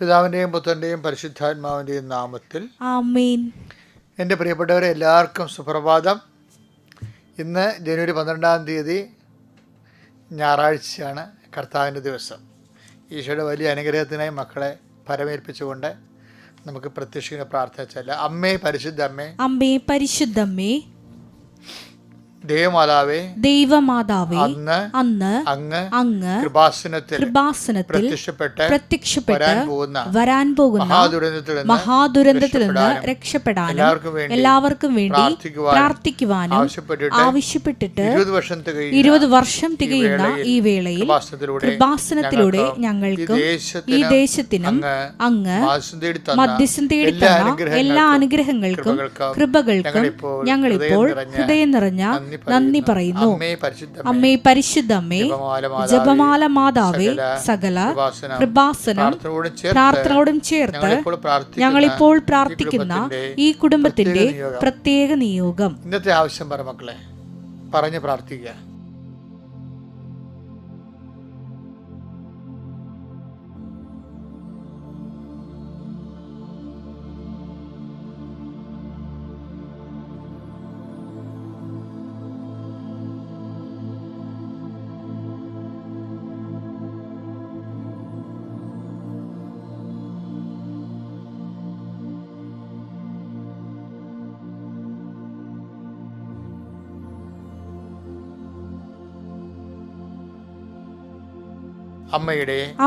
പിതാവിൻ്റെയും പുത്രൻ്റെയും പരിശുദ്ധാത്മാവിൻ്റെയും നാമത്തിൽ ആമേൻ. എൻ്റെ പ്രിയപ്പെട്ടവരെ, എല്ലാവർക്കും സുപ്രഭാതം. ഇന്ന് ജനുവരി 12 ഞായറാഴ്ചയാണ്, കർത്താവിൻ്റെ ദിവസം. ഈശോയുടെ വലിയ അനുഗ്രഹത്തിനായി മക്കളെ പരമേൽപ്പിച്ചുകൊണ്ട് നമുക്ക് പ്രത്യക്ഷീണ പ്രാർത്ഥന ചൊല്ലാം. അമ്മേ പരിശുദ്ധ അമ്മേ, അമ്മേ പരിശുദ്ധമ്മേ, ദൈവമാതാവേ, ദൈവമാതാവേ, അന്ന് അങ്ങ് കൃപാസനത്തിൽ പ്രത്യക്ഷപ്പെട്ട് വരാൻ പോകുന്ന മഹാദുരന്തത്തിൽ നിന്ന് രക്ഷപ്പെടാനും എല്ലാവർക്കും വേണ്ടി പ്രാർത്ഥിക്കുവാനും ആവശ്യപ്പെട്ടിട്ട് 20 വർഷം തികയുന്ന ഈ വേളയിൽ കൃപാസനത്തിലൂടെ ഞങ്ങൾക്കും ഈ ദേശത്തിനും അങ്ങ് മധ്യസ്ഥം തേടി തന്ന എല്ലാ അനുഗ്രഹങ്ങൾക്കും കൃപകൾക്കും ഞങ്ങളിപ്പോൾ ഹൃദയം നിറഞ്ഞ നന്ദി പറയുന്നു. അമ്മേ പരിശുദ്ധമ്മേ, ജപമാല മാതാവേ, സകല കൃപാസനം പ്രാർത്ഥനയോടും ചേർത്ത് ഞങ്ങളിപ്പോൾ പ്രാർത്ഥിക്കുന്ന ഈ കുടുംബത്തിന്റെ പ്രത്യേക നിയോഗം. ഇന്നത്തെ ആവശ്യം പറ മക്കളെ, പറഞ്ഞ് പ്രാർത്ഥിക്കുക.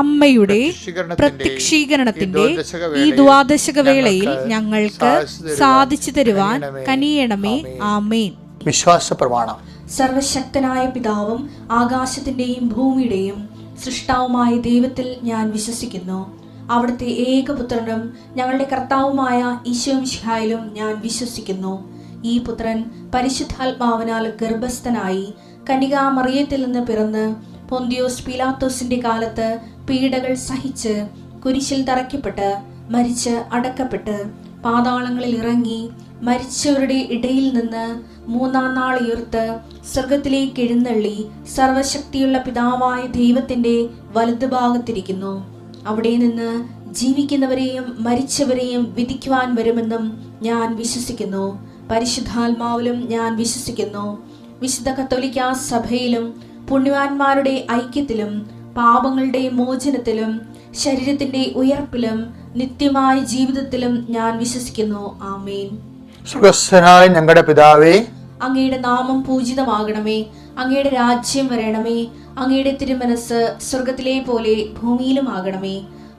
അമ്മയുടെ പ്രത്യക്ഷീകരണത്തിന്റെ ഈ ദ്വാദശക വേളയിൽ ഞങ്ങൾക്ക് സാധിച്ചു തരുവാൻ കനിയണമേ. ആമേൻ. വിശ്വാസ പ്രമാണം. സർവശക്തനായ പിതാവും ആകാശത്തിന്റെയും ഭൂമിയുടെയും സൃഷ്ടാവുമായ ദൈവത്തിൽ ഞാൻ വിശ്വസിക്കുന്നു. അവിടുത്തെ ഏകപുത്രനും ഞങ്ങളുടെ കർത്താവുമായ ഈശോമിശിഹായിലും ഞാൻ വിശ്വസിക്കുന്നു. ഈ പുത്രൻ പരിശുദ്ധാത്മാവിനാൽ ഗർഭസ്ഥനായി കന്യകാമറിയത്തിൽ നിന്ന് പിറന്ന് പൊന്തിയോസ് പീലാത്തോസിന്റെ കാലത്ത് പീഡകൾ സഹിച്ച് കുരിശിൽ തറയ്ക്കപ്പെട്ട് മരിച്ച് അടക്കപ്പെട്ട് പാതാളങ്ങളിൽ ഇറങ്ങി മരിച്ചവരുടെ ഇടയിൽ നിന്ന് 3-ാം നാൾ ഉയർത്ത് സ്വർഗത്തിലേക്ക് എഴുന്നള്ളി സർവശക്തിയുള്ള പിതാവായ ദൈവത്തിന്റെ വലതുഭാഗത്തിരിക്കുന്നു. അവിടെ നിന്ന് ജീവിക്കുന്നവരെയും മരിച്ചവരെയും വിധിക്കുവാൻ വരുമെന്നും ഞാൻ വിശ്വസിക്കുന്നു. പരിശുദ്ധാത്മാവിലും ഞാൻ വിശ്വസിക്കുന്നു. വിശുദ്ധ കത്തോലിക്കാ സഭയിലും പുണ്യവാന്മാരുടെ ഐക്യത്തിലും പാപങ്ങളുടെ മോചനത്തിലും ശരീരത്തിന്റെ ഉയർപ്പിലും നിത്യമായ ജീവിതത്തിലും ഞാൻ വിശ്വസിക്കുന്നു. ആമേൻ. സുഖസ്ഥനായ ഞങ്ങളുടെ പിതാവേ, അങ്ങയുടെ നാമം പൂജിതമാകണമേ. അങ്ങയുടെ രാജ്യം വരണമേ. അങ്ങയുടെ തിരുമനസ് സ്വർഗത്തിലെ പോലെ ഭൂമിയിലും ആകണമേ.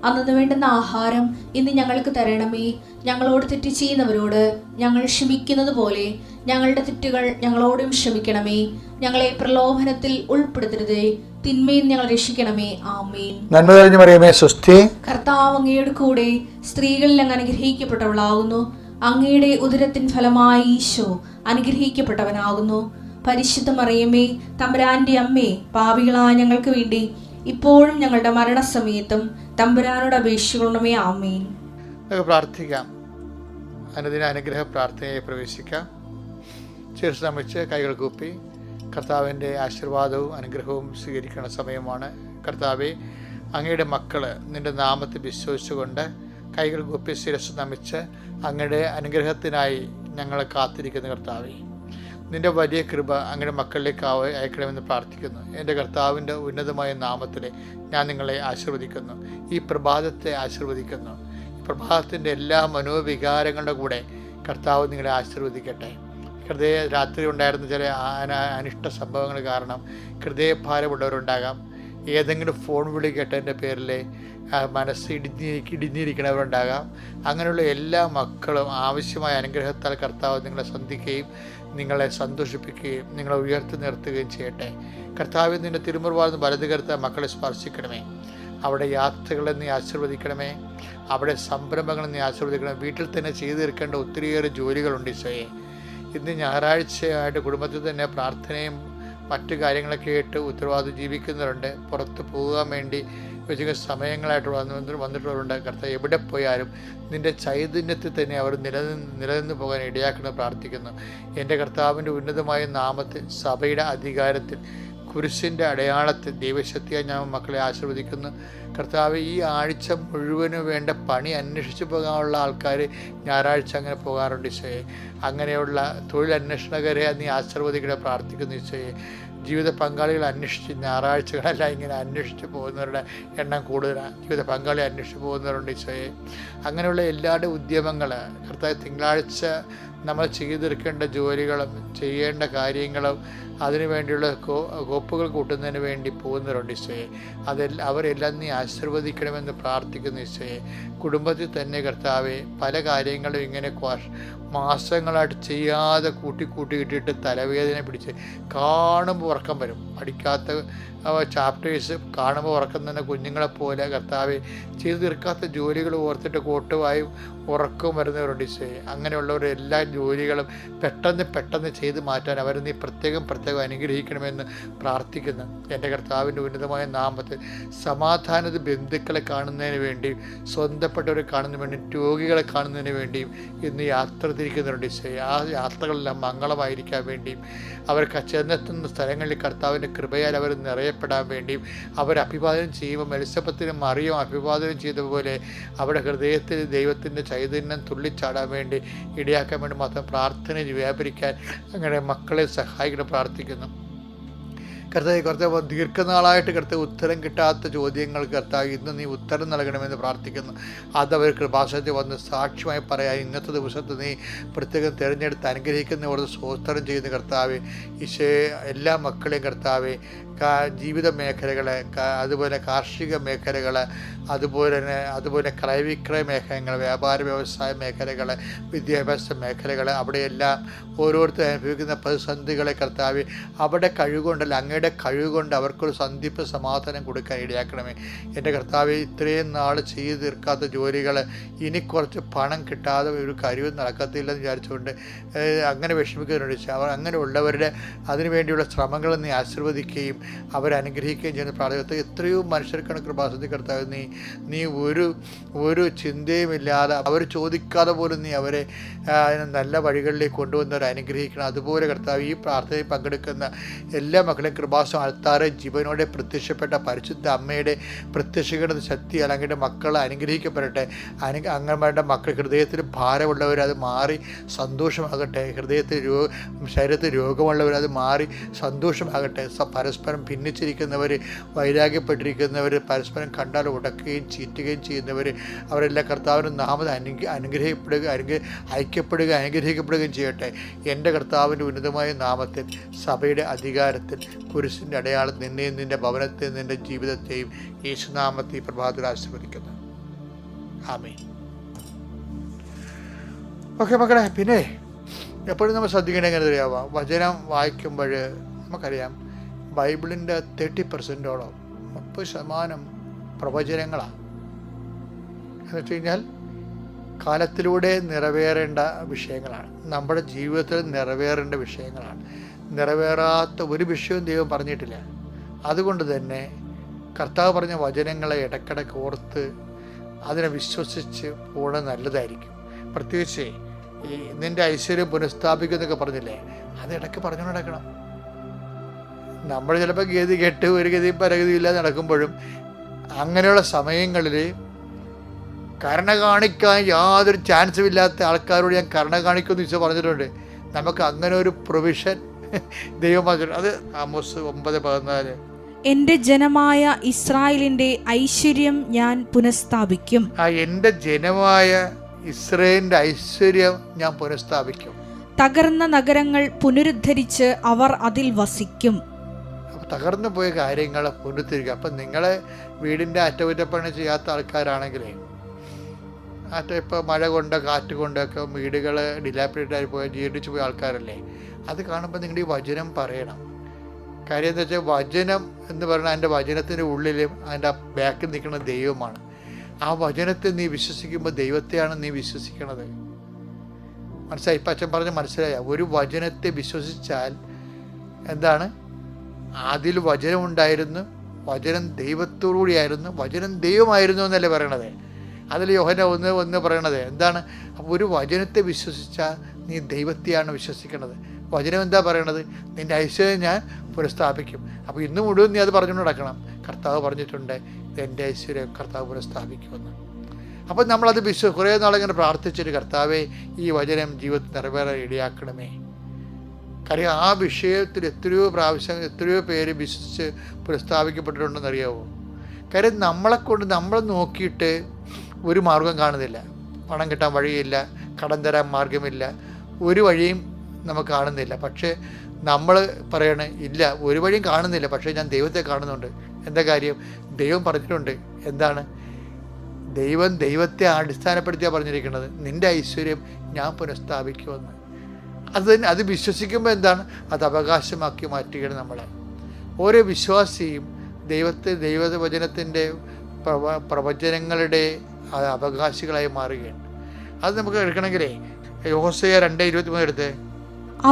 അന്നു വേണ്ടുന്ന ആഹാരം ഇന്ന് ഞങ്ങൾക്ക് തരണമേ. ഞങ്ങളോട് തെറ്റ് ചെയ്യുന്നവരോട് ഞങ്ങൾ ക്ഷമിക്കുന്നത് പോലെ ഞങ്ങളുടെ തെറ്റുകൾ ഞങ്ങളോടും ക്ഷമിക്കണമേ. ഞങ്ങളെ പ്രലോഭനത്തിൽ ഉൾപ്പെടുത്തരുതേ, തിന്മയിൽ ഞങ്ങൾ രക്ഷിക്കണമേ. ആമേൻ. നന്മ നിറഞ്ഞ മറിയമേ, സ്വസ്തി. കർത്താവ് അങ്ങയുടെ കൂടെ സ്ത്രീകളിൽ അങ്ങ് അനുഗ്രഹിക്കപ്പെട്ടവളാകുന്നു. അങ്ങയുടെ ഉദരത്തിൻ ഫലമായി ഈശോ അനുഗ്രഹിക്കപ്പെട്ടവനാകുന്നു. പരിശുദ്ധ മറിയമേ, തമ്പുരാന്റെ അമ്മേ, പാപികളായ ഞങ്ങൾക്ക് വേണ്ടി ഇപ്പോഴും ഞങ്ങളുടെ മരണസമയത്തും തമ്പുരാനോട് അപേക്ഷിക്കണമേ. ആമേൻ. പ്രാർത്ഥിക്കാം. അനുദിന അനുഗ്രഹ പ്രാർത്ഥനയെ പ്രവേശിക്കാം. ചേർത്ത് നമിച്ച് കൈകൾ കൂപ്പി കർത്താവിൻ്റെ ആശീർവാദവും അനുഗ്രഹവും സ്വീകരിക്കുന്ന സമയമാണ്. കർത്താവെ, അങ്ങയുടെ മക്കൾ നിൻ്റെ നാമത്തിൽ വിശ്വസിച്ചുകൊണ്ട് കൈകൾ കൂപ്പി ശിരസ് നമിച്ച് അങ്ങയുടെ അനുഗ്രഹത്തിനായി ഞങ്ങളെ കാത്തിരിക്കുന്ന കർത്താവെ, നിൻ്റെ വലിയ കൃപ അങ്ങയുടെ മക്കളിലേക്ക് അയക്കണമെന്ന് പ്രാർത്ഥിക്കുന്നു. എൻ്റെ കർത്താവിൻ്റെ ഉന്നതമായ നാമത്തിൽ ഞാൻ നിങ്ങളെ ആശീർവദിക്കുന്നു. ഈ പ്രഭാതത്തെ ആശീർവദിക്കുന്നു. ഈ പ്രഭാതത്തിൻ്റെ എല്ലാ മനോവികാരങ്ങളുടെ കൂടെ കർത്താവ് നിങ്ങളെ ആശീർവദിക്കട്ടെ. രാത്രി ഉണ്ടായിരുന്ന ചില അനിഷ്ട സംഭവങ്ങൾ കാരണം ഹൃദയഭാരമുള്ളവരുണ്ടാകാം. ഏതെങ്കിലും ഫോൺ വിളി കേട്ടതിൻ്റെ പേരിൽ മനസ്സ് ഇടിഞ്ഞിരിക്കുന്നവരുണ്ടാകാം. അങ്ങനെയുള്ള എല്ലാ മക്കളും ആവശ്യമായ അനുഗ്രഹത്താൽ കർത്താവ് നിങ്ങളെ സന്ധിക്കുകയും നിങ്ങളെ സന്തോഷിപ്പിക്കുകയും നിങ്ങളെ ഉയർത്തി നിർത്തുകയും ചെയ്യട്ടെ. കർത്താവ് നിൻ്റെ തിരുമുറുവാർന്ന് വലതുകരത്ത മക്കളെ സ്പർശിക്കണമേ. അവിടെ യാത്രകളെ നീ ആശീർവദിക്കണമേ. അവിടെ സംരംഭങ്ങളെ നീ ആശീർവദിക്കണമേ. വീട്ടിൽ തന്നെ ചെയ്തു തീർക്കേണ്ട ഒത്തിരിയേറെ ജോലികളുണ്ട് ഈശോയെ. ഇന്ന് ഞായറാഴ്ചയായിട്ട് കുടുംബത്തിൽ തന്നെ പ്രാർത്ഥനയും മറ്റു കാര്യങ്ങളൊക്കെ ആയിട്ട് ഉത്തരവാദിത്വം ജീവിക്കുന്നവരുണ്ട്. പുറത്ത് പോകാൻ വേണ്ടി വെച്ച സമയങ്ങളായിട്ട് വന്നിട്ടുള്ളവരുണ്ട്. കർത്താവ് എവിടെ പോയാലും നിൻ്റെ ചൈതന്യത്തിൽ തന്നെ അവർ നിലനിന്ന് പോകാൻ ഇടയാക്കണം പ്രാർത്ഥിക്കുന്നു. എൻ്റെ കർത്താവിൻ്റെ ഉന്നതമായ നാമത്തിൽ സഭയുടെ അധികാരത്തിൽ കുരിശിൻ്റെ അടയാളത്തിൽ ദൈവശക്തിയായി ഞാൻ മക്കളെ ആശീർവദിക്കുന്നു. കർത്താവ്, ഈ ആഴ്ച മുഴുവനും വേണ്ട പണി അന്വേഷിച്ച് പോകാനുള്ള ആൾക്കാർ ഞായറാഴ്ച അങ്ങനെ പോകാറുണ്ട് ഈശോയെ. അങ്ങനെയുള്ള തൊഴിലന്വേഷണകരെ നീ ആശീർവദിക്കണേ പ്രാർത്ഥിക്കുന്നു ഈശോയെ. ജീവിത പങ്കാളികൾ അന്വേഷിച്ച് ഞായറാഴ്ചകളെല്ലാം ഇങ്ങനെ അന്വേഷിച്ച് പോകുന്നവരുടെ എണ്ണം കൂടുതലാണ്. ജീവിത പങ്കാളി അന്വേഷിച്ച് പോകുന്നവരുണ്ട് ഈശോയെ. അങ്ങനെയുള്ള എല്ലാവരുടെ ഉദ്യമങ്ങൾ കർത്താവ്, തിങ്കളാഴ്ച നമ്മൾ ചെയ്തെടുക്കേണ്ട ജോലികളും ചെയ്യേണ്ട കാര്യങ്ങളും അതിനുവേണ്ടിയുള്ള കോപ്പുകൾ കൂട്ടുന്നതിന് വേണ്ടി പോകുന്നവരുണ്ട് ഈശോയെ. അവരെല്ലാം നീ ആശീർവദിക്കണമെന്ന് പ്രാർത്ഥിക്കുന്നു ഈശോയെ. കുടുംബത്തിൽ തന്നെ കർത്താവെ, പല കാര്യങ്ങളും ഇങ്ങനെ മാസങ്ങളായിട്ട് ചെയ്യാതെ കൂട്ടിയിട്ടിട്ട് തലവേദന പിടിച്ച് കാണുമ്പോൾ ഉറക്കം വരും. പഠിക്കാത്ത ചാപ്റ്റേഴ്സ് കാണുമ്പോൾ ഉറക്കം തന്നെ കുഞ്ഞുങ്ങളെപ്പോലെ കർത്താവെ, ചെയ്തു തീർക്കാത്ത ജോലികൾ ഓർത്തിട്ട് കോട്ടുവായും ഉറക്കവും വരുന്നവരുണ്ട് ഈശോയെ. അങ്ങനെയുള്ളവർ എല്ലാ ജോലികളും പെട്ടെന്ന് ചെയ്ത് മാറ്റാൻ അവർ നീ പ്രത്യേകം അനുഗ്രഹിക്കണമെന്ന് പ്രാർത്ഥിക്കുന്നു. എൻ്റെ കർത്താവിൻ്റെ ഉന്നതമായ നാമത്തിൽ സമാധാനത ബന്ധുക്കളെ കാണുന്നതിന് വേണ്ടിയും സ്വന്തപ്പെട്ടവരെ കാണുന്നതിന് വേണ്ടിയും രോഗികളെ കാണുന്നതിന് വേണ്ടിയും ഇന്ന് യാത്ര തിരിക്കുന്നുണ്ട് ഈശോയെ. ആ യാത്രകളെല്ലാം മംഗളമായിരിക്കാൻ വേണ്ടിയും അവർക്ക് ചെന്നെത്തുന്ന സ്ഥലങ്ങളിൽ കർത്താവിൻ്റെ കൃപയാൽ അവർ നിറയപ്പെടാൻ വേണ്ടിയും അവർ അഭിവാദനം ചെയ്യുമ്പോൾ എലിസബത്തിനും മറിയം അഭിവാദനം ചെയ്തതുപോലെ അവരുടെ ഹൃദയത്തിൽ ദൈവത്തിൻ്റെ ചൈതന്യം തുള്ളിച്ചാടാൻ വേണ്ടി ഇടയാക്കാൻ വേണ്ടി മാത്രം പ്രാർത്ഥന വ്യാപരിക്കാൻ അങ്ങനെ മക്കളെ സഹായിക്കണം പ്രാർത്ഥിക്കുന്നു. കർത്താവ്, ദീർഘനാളായിട്ട് കർത്താവ് ഉത്തരം കിട്ടാത്ത ചോദ്യങ്ങൾ കർത്താവ് ഇന്ന് നീ ഉത്തരം നൽകണമെന്ന് പ്രാർത്ഥിക്കുന്നു. അതവർ കൃപാസനത്തിൽ വന്ന് സാക്ഷ്യമായി പറയാൻ ഇന്നത്തെ ദിവസത്തെ നീ പ്രത്യേകം തിരഞ്ഞെടുത്ത് അനുഗ്രഹിക്കുന്നവർക്ക് സ്തോത്രം ചെയ്യുന്ന കർത്താവ്. ഈശോയെ, എല്ലാ മക്കളെയും കർത്താവ് ജീവിത മേഖലകൾ, അതുപോലെ കാർഷിക മേഖലകൾ, അതുപോലെ ക്രയവിക്രയ മേഖലകൾ, വ്യാപാര വ്യവസായ മേഖലകൾ, വിദ്യാഭ്യാസ മേഖലകൾ, അവിടെയെല്ലാം ഓരോരുത്തരും അനുഭവിക്കുന്ന പ്രതിസന്ധികളെ കർത്താവ് അവിടെ കഴിവുകൊണ്ടല്ല അങ്ങയുടെ കഴിവുകൊണ്ട് അവർക്കൊരു സന്ധിപ്പ് സമാധാനം കൊടുക്കാൻ ഇടയാക്കണമേ. എൻ്റെ കർത്താവ്, ഇത്രയും നാൾ ചെയ്ത് തീർക്കാത്ത ജോലികൾ ഇനി കുറച്ച് പണം കിട്ടാതെ ഒരു കാര്യവും നടക്കത്തില്ലെന്ന് വിചാരിച്ചുകൊണ്ട് അങ്ങനെ വിഷമിക്കുന്നുണ്ട്. അവർ അങ്ങനെയുള്ളവരുടെ അതിനുവേണ്ടിയുള്ള ശ്രമങ്ങൾ നീ ആശീർവദിക്കുകയും അവരനുഗ്രഹിക്കുകയും ചെയ്യുന്ന പ്രാർത്ഥന. എത്രയോ മനുഷ്യർക്കാണ് കൃപാസനത്തിൽ കർത്താവ് നീ ഒരു ചിന്തയുമില്ലാതെ അവർ ചോദിക്കാതെ പോലും നീ അവരെ നല്ല വഴികളിലേക്ക് കൊണ്ടുവന്നവരെ അനുഗ്രഹിക്കണം. അതുപോലെ കർത്താവ്, ഈ പ്രാർത്ഥനയിൽ പങ്കെടുക്കുന്ന എല്ലാ മക്കളെയും കൃപാസനം അൾത്താറെ ജീവനോടെ പ്രത്യക്ഷപ്പെട്ട പരിശുദ്ധ അമ്മയുടെ പ്രത്യക്ഷീകരണ ശക്തി അല്ലെങ്കിൽ മക്കൾ അനുഗ്രഹിക്കപ്പെടട്ടെ. അങ്ങന്മാരുടെ മക്കൾ ഹൃദയത്തിൽ ഭാരമുള്ളവർ അത് മാറി സന്തോഷമാകട്ടെ. ശരീരത്തിൽ രോഗമുള്ളവർ അത് മാറി സന്തോഷമാകട്ടെ. പരസ്പരം ഭിന്നിച്ചിരിക്കുന്നവർ, വൈരാഗ്യപ്പെട്ടിരിക്കുന്നവർ, പരസ്പരം കണ്ടാൽ ഉടക്കുകയും ചീറ്റുകയും ചെയ്യുന്നവർ, അവരെല്ലാം കർത്താവിൻ്റെ നാമം ഐക്യപ്പെടുക അനുഗ്രഹിക്കപ്പെടുകയും ചെയ്യട്ടെ. എൻ്റെ കർത്താവിൻ്റെ ഉന്നതമായ നാമത്തിൽ സഭയുടെ അധികാരത്തിൽ കുരിശിൻ്റെ അടയാളം നിന്നെയും നിൻ്റെ ഭവനത്തെയും നിൻ്റെ ജീവിതത്തെയും യേശുനാമത്തിൽ പ്രഭാതത്തിൽ ആശീർവദിക്കുന്നു. ആമേൻ. ഓക്കെ മക്കളെ, പിന്നെ എപ്പോഴും നമ്മൾ ശ്രദ്ധിക്കേണ്ടത് എങ്ങനെ അറിയാവാം? വചനം വായിക്കുമ്പോൾ നമുക്കറിയാം ബൈബിളിൻ്റെ 30%ഓളം 30% പ്രവചനങ്ങളാണ്. എന്ന് വെച്ച് കഴിഞ്ഞാൽ കാലത്തിലൂടെ നിറവേറേണ്ട വിഷയങ്ങളാണ്, നമ്മുടെ ജീവിതത്തിൽ നിറവേറേണ്ട വിഷയങ്ങളാണ്. നിറവേറാത്ത ഒരു വിഷയവും ദൈവം പറഞ്ഞിട്ടില്ല. അതുകൊണ്ട് തന്നെ കർത്താവ് പറഞ്ഞ വചനങ്ങളെ ഇടയ്ക്കിടയ്ക്ക് ഓർത്ത് അതിനെ വിശ്വസിച്ച് പോകുന്നത് നല്ലതായിരിക്കും. പ്രത്യേകിച്ച് ഈ നിൻ്റെ ഐശ്വര്യം പുനഃസ്ഥാപിക്കുന്നൊക്കെ പറഞ്ഞില്ലേ, അത് ഇടയ്ക്ക് പറഞ്ഞു നടക്കണം. നമ്മൾ ചിലപ്പോൾ ഗതി കെട്ട് ഒരു ഗതിയും പരഗതിയും ഇല്ലാതെ നടക്കുമ്പോഴും അങ്ങനെയുള്ള സമയങ്ങളിൽ കരുണ കാണിക്കാൻ യാതൊരു ചാൻസും ഇല്ലാത്ത ആൾക്കാരോട് ഞാൻ കരുണ കാണിക്കുമെന്ന് ഈശോ പറഞ്ഞിട്ടുണ്ട്. നമുക്ക് അങ്ങനെ ഒരു പ്രൊവിഷൻ ദൈവം പറഞ്ഞിട്ടുണ്ട്. അത് ആമോസ് 9:14. എൻ്റെ ജനമായ ഇസ്രായേലിൻ്റെ ഐശ്വര്യം ഞാൻ പുനഃസ്ഥാപിക്കും. എൻ്റെ ജനമായ ഇസ്രായേലിൻ്റെ ഐശ്വര്യം ഞാൻ പുനഃസ്ഥാപിക്കും. തകർന്ന നഗരങ്ങൾ പുനരുദ്ധരിച്ച് അവർ അതിൽ വസിക്കും. തകർന്നു പോയ കാര്യങ്ങൾ പുനരുദ്ധരിക്കുക. അപ്പം നിങ്ങളെ വീടിൻ്റെ അറ്റകുറ്റപ്പണി ചെയ്യാത്ത ആൾക്കാരാണെങ്കിലേ, ഇപ്പോൾ മഴ കൊണ്ട് കാറ്റ് കൊണ്ടൊക്കെ വീടുകൾ ഡിലാപ്പിഡേറ്റായി പോയ ജീർണിച്ചു പോയ ആൾക്കാരല്ലേ, അത് കാണുമ്പോൾ നിങ്ങളുടെ ഈ വചനം പറയണം. കാര്യം എന്താ വെച്ചാൽ വചനം എന്ന് പറഞ്ഞാൽ അതിൻ്റെ വചനത്തിൻ്റെ ഉള്ളിലും അതിൻ്റെ ബാക്കിൽ നിൽക്കുന്ന ദൈവമാണ്. ആ വചനത്തെ നീ വിശ്വസിക്കുമ്പോൾ ദൈവത്തെയാണ് നീ വിശ്വസിക്കണത്. മനസ്സിലായി? ഇപ്പം അച്ഛൻ പറഞ്ഞ് മനസ്സിലായ? ഒരു വചനത്തെ വിശ്വസിച്ചാൽ എന്താണ്? അതിൽ വചനം ഉണ്ടായിരുന്നു, വചനം ദൈവത്തോടുകൂടിയായിരുന്നു, വചനം ദൈവമായിരുന്നു എന്നല്ലേ പറയണത്. അതിൽ യോഹന്ന 1:1 പറയണത് എന്താണ്? അപ്പോൾ ഒരു വചനത്തെ വിശ്വസിച്ചാൽ നീ ദൈവത്തെയാണ് വിശ്വസിക്കണത്. വചനം എന്താ പറയണത്? നിൻ്റെ ഐശ്വര്യം ഞാൻ പുനഃസ്ഥാപിക്കും. അപ്പോൾ ഇന്ന് മുഴുവൻ നീ അത് പറഞ്ഞുകൊണ്ട് നടക്കണം. കർത്താവ് പറഞ്ഞിട്ടുണ്ട്, എൻ്റെ ഐശ്വര്യം കർത്താവ് പുനഃസ്ഥാപിക്കുമെന്ന്. അപ്പം നമ്മളത് കുറേ നാളിങ്ങനെ പ്രാർത്ഥിച്ചിട്ട്, കർത്താവെ ഈ വചനം ജീവിതത്തിൽ നിറവേറാൻ ഇടയാക്കണമേ. കാര്യം ആ വിഷയത്തിൽ എത്രയോ പ്രാവശ്യം എത്രയോ പേര് വിശ്വസിച്ച് പുനഃസ്ഥാപിക്കപ്പെട്ടിട്ടുണ്ടെന്ന് അറിയാമോ? കാര്യം നമ്മൾ നോക്കിയിട്ട് ഒരു മാർഗം കാണുന്നില്ല. പണം കിട്ടാൻ വഴിയില്ല, കടം തരാൻ മാർഗമില്ല, ഒരു വഴിയും നമുക്ക് കാണുന്നില്ല. പക്ഷേ നമ്മൾ പറയണ ഇല്ല, ഒരു വഴിയും കാണുന്നില്ല, പക്ഷേ ഞാൻ ദൈവത്തെ കാണുന്നുണ്ട്. എന്താ കാര്യം? ദൈവം പറഞ്ഞിട്ടുണ്ട്. എന്താണ്? ദൈവത്തെ അടിസ്ഥാനപ്പെടുത്തിയാണ് പറഞ്ഞിരിക്കുന്നത്, നിൻ്റെ ഐശ്വര്യം ഞാൻ പുനഃസ്ഥാപിക്കുമെന്ന്. അത് വിശ്വസിക്കുമ്പോൾ എന്താണ്? അത് അവകാശമാക്കി മാറ്റുകയാണ് നമ്മളെ. ഓരോ വിശ്വാസിയും ദൈവവചനത്തിൻ്റെ പ്രവചനങ്ങളുടെ അവകാശികളായി മാറുകയാണ്. അത് നമുക്ക് എടുക്കണമെങ്കിലേ യോഹോശയ്യ 2:23 എടുത്ത്,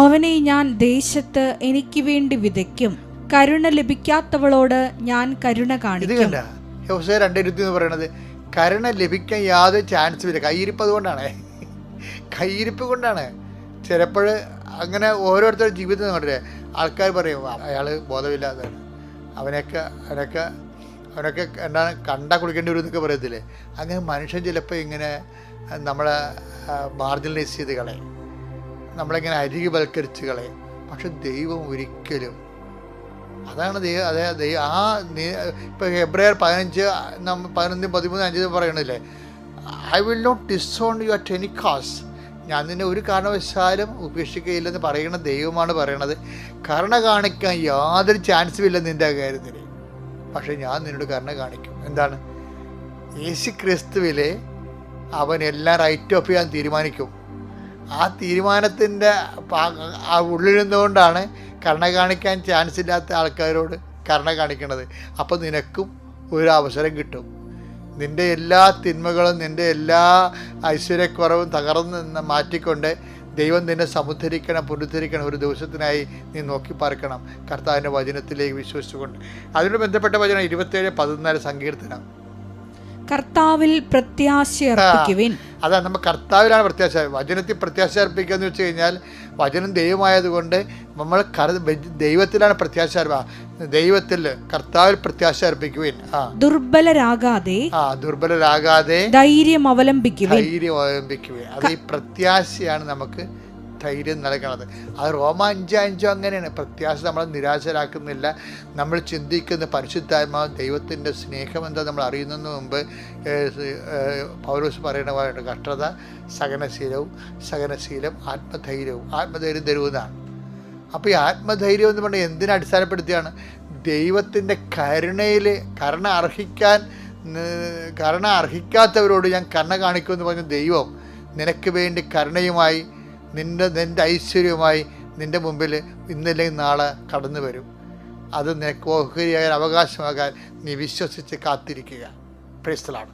അവനെ ഞാൻ ദേശത്ത് എനിക്ക് വേണ്ടി വിതയ്ക്കും, കരുണ ലഭിക്കാത്തവളോട് ഞാൻ കരുണ കാണിക്കും. ഇത് കണ്ട യോഹോശയ്യ 2:23 പറയണത്, കരുണ ലഭിക്കാൻ യാതൊരു ചാൻസും ഇല്ല. കയ്യിരിപ്പ് കൊണ്ടാണ്. ചിലപ്പോൾ അങ്ങനെ ഓരോരുത്തരുടെ ജീവിതം കണ്ടില്ലേ, ആൾക്കാർ പറയും അയാൾ ബോധമില്ലാത്തതാണ്, അവനൊക്കെ എന്താണ് കണ്ടാൽ കുളിക്കേണ്ടി വരും എന്നൊക്കെ പറയത്തില്ലേ. അങ്ങനെ മനുഷ്യൻ ചിലപ്പോൾ ഇങ്ങനെ നമ്മളെ മാർജിനലൈസ് ചെയ്ത് കളയും, നമ്മളിങ്ങനെ അരികുവൽക്കരിച്ച് കളയും. പക്ഷെ ദൈവം ഒരിക്കലും, അതാണ് ഇപ്പോൾ ഹെബ്രായർ 15:13-15 പറയണില്ലേ, I will not disown you at any cost, ഞാൻ നിന്നെ ഒരു കാരണവശാലും ഉപേക്ഷിക്കുകയില്ലെന്ന് പറയുന്ന ദൈവമാണ് പറയണത്. കരുണ കാണിക്കാൻ യാതൊരു ചാൻസും ഇല്ല നിൻ്റെ കാര്യത്തിൽ, പക്ഷേ ഞാൻ നിന്നോട് കരുണ കാണിക്കും. എന്താണ്? യേശു ക്രിസ്തുവിലെ അവൻ എല്ലാം റൈറ്റ് ഓഫ് ചെയ്യാൻ തീരുമാനിക്കും. ആ തീരുമാനത്തിൻ്റെ ഉള്ളിൽ നിന്നുകൊണ്ടാണ് കരുണ കാണിക്കാൻ ചാൻസ് ഇല്ലാത്ത ആൾക്കാരോട് കരുണ കാണിക്കുന്നത്. അപ്പോൾ നിനക്കും ഒരു അവസരം കിട്ടും. നിൻ്റെ എല്ലാ തിന്മകളും നിൻ്റെ എല്ലാ ഐശ്വര്യക്കുറവും തകർന്ന് മാറ്റിക്കൊണ്ട് ദൈവം നിന്നെ പുനരുദ്ധരിക്കണം. ഒരു ദിവസത്തിനായി നീ നോക്കി പാർക്കണം കർത്താവിൻ്റെ വചനത്തിലേക്ക് വിശ്വസിച്ചുകൊണ്ട്. അതിനോട് ബന്ധപ്പെട്ട വചനം 27:14 സങ്കീർത്തനം. കർത്താവിൽ പ്രത്യാശയർപ്പിക്കുവിൻ. അതാ നമ്മൾ കർത്താവിലാണ് പ്രത്യാശ. വചനത്തിൽ പ്രത്യാശ അർപ്പിക്കുക എന്ന് വെച്ച് കഴിഞ്ഞാൽ വചനം ദൈവമായതുകൊണ്ട് നമ്മൾ ദൈവത്തിലാണ് പ്രത്യാശ. ദൈവത്തിൽ കർത്താവിൽ പ്രത്യാശ അർപ്പിക്കുവിൻ. ദുർബലരാകാതെ ധൈര്യം അവലംബിക്കുവിൻ. അത് ഈ പ്രത്യാശയാണ് നമുക്ക് ധൈര്യം നൽകണത്. അത് റോമാ 5:5 അങ്ങനെയാണ്. പ്രത്യാശ നമ്മളെ നിരാശരാക്കുന്നില്ല. നമ്മൾ ചിന്തിക്കുന്ന പരിശുദ്ധാത്മാവ് ദൈവത്തിൻ്റെ സ്നേഹം എന്താ നമ്മൾ അറിയുന്നതിന് മുമ്പ് പൗലോസ് പറയുന്ന പോലെ കഷ്ടത സഹനശീലം ആത്മധൈര്യം തരുന്നതാണ്. അപ്പോൾ ഈ ആത്മധൈര്യം എന്ന് പറഞ്ഞാൽ എന്തിനെ അടിസ്ഥാനപ്പെടുത്തിയാണ്? ദൈവത്തിൻ്റെ കരുണ അർഹിക്കാത്തവരോട് ഞാൻ കരുണ കാണിക്കുമെന്ന് പറഞ്ഞ ദൈവം നിനക്ക് വേണ്ടി കരുണയുമായി നിൻ്റെ ഐശ്വര്യവുമായി നിൻ്റെ മുമ്പിൽ ഇന്നല്ലെങ്കിൽ നാളെ കടന്നു വരും. അത് നിനക്ക് ഓഹരിയാകാൻ അവകാശമാകാൻ നീ വിശ്വസിച്ച് കാത്തിരിക്കുക. Praise the Lord.